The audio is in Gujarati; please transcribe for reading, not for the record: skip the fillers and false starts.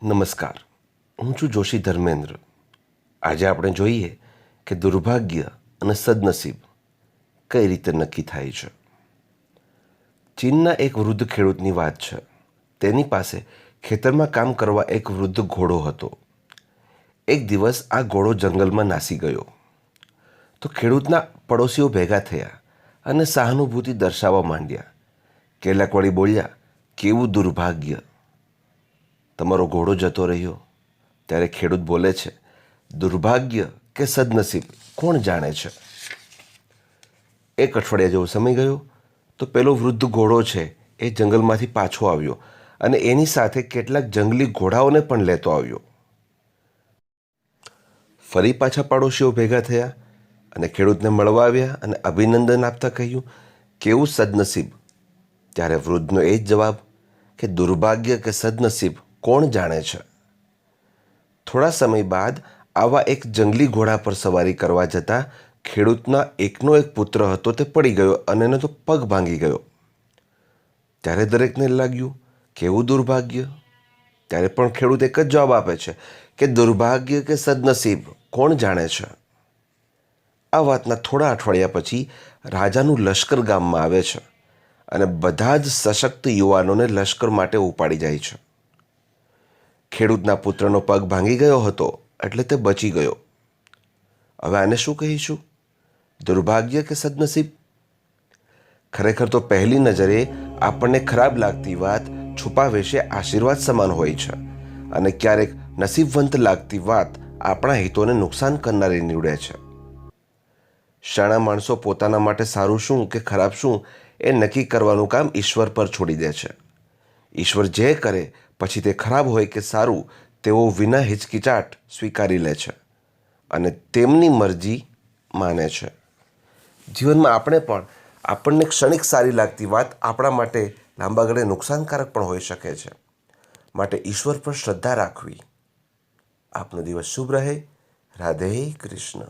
નમસ્કાર, હું છું જોશી ધર્મેન્દ્ર. આજે આપણે જોઈએ કે દુર્ભાગ્ય અને સદનસીબ કઈ રીતે નક્કી થાય છે. ચીનના એક વૃદ્ધ ખેડૂતની વાત છે. તેની પાસે ખેતરમાં કામ કરવા એક વૃદ્ધ ઘોડો હતો. એક દિવસ આ ઘોડો જંગલમાં નાસી ગયો તો ખેડૂતના પડોશીઓ ભેગા થયા અને સહાનુભૂતિ દર્શાવવા માંડ્યા. કેટલાક વળી બોલ્યા, કેવું દુર્ભાગ્ય, તમારો ઘોડો જતો રહ્યો. ત્યારે ખેડૂત બોલે છે, દુર્ભાગ્ય કે સદનસીબ કોણ જાણે છે. એક અઠવાડિયા જેવો સમય ગયો તો પેલો વૃદ્ધ ઘોડો છે એ જંગલમાંથી પાછો આવ્યો અને એની સાથે કેટલાક જંગલી ઘોડાઓને પણ લેતો આવ્યો. ફરી પાછા પાડોશીઓ ભેગા થયા અને ખેડૂતને મળવા આવ્યા અને અભિનંદન આપતા કહ્યું, કેવું સદનસીબ. ત્યારે વૃદ્ધનો એ જ જવાબ કે દુર્ભાગ્ય કે સદનસીબ કોણ જાણે છે. થોડા સમય બાદ આવા એક જંગલી ઘોડા પર સવારી કરવા જતાં ખેડૂતના એકનો એક પુત્ર હતો તે પડી ગયો અને એનો તો પગ ભાંગી ગયો. ત્યારે દરેકને લાગ્યું, કેવું દુર્ભાગ્ય. ત્યારે પણ ખેડૂત એક જ જવાબ આપે છે કે દુર્ભાગ્ય કે સદનસીબ કોણ જાણે છે. આ વાતના થોડા અઠવાડિયા પછી રાજાનું લશ્કર ગામમાં આવે છે અને બધા જ સશક્ત યુવાનોને લશ્કર માટે ઉપાડી જાય છે. ખેડૂતના પુત્રનો પગ ભાંગી ગયો હતો એટલે તે બચી ગયો. હવે આને શું કહીશું, દુર્ભાગ્ય કે સદનસીબ? ખરેખર તો પહેલી નજરે આપણને ખરાબ લાગતી વાત છુપાવેશે આશીર્વાદ સમાન હોય છે અને ક્યારેક નસીબવંત લાગતી વાત આપણા હિતોને નુકસાન કરનારી નીવડે છે. શાણા માણસો પોતાના માટે સારું શું કે ખરાબ શું એ નક્કી કરવાનું કામ ઈશ્વર પર છોડી દે છે. ઈશ્વર જે કરે પછી તે ખરાબ હોય કે સારું તેઓ વિના હિચકિચાટ સ્વીકારી લે છે અને તેમની મરજી માને છે. જીવનમાં આપણે પણ આપણને ક્ષણિક સારી લાગતી વાત આપણા માટે લાંબા ગાળે નુકસાનકારક પણ હોઈ શકે છે. માટે ઈશ્વર પર શ્રદ્ધા રાખવી. આપનો દિવસ શુભ રહે. રાધે કૃષ્ણ.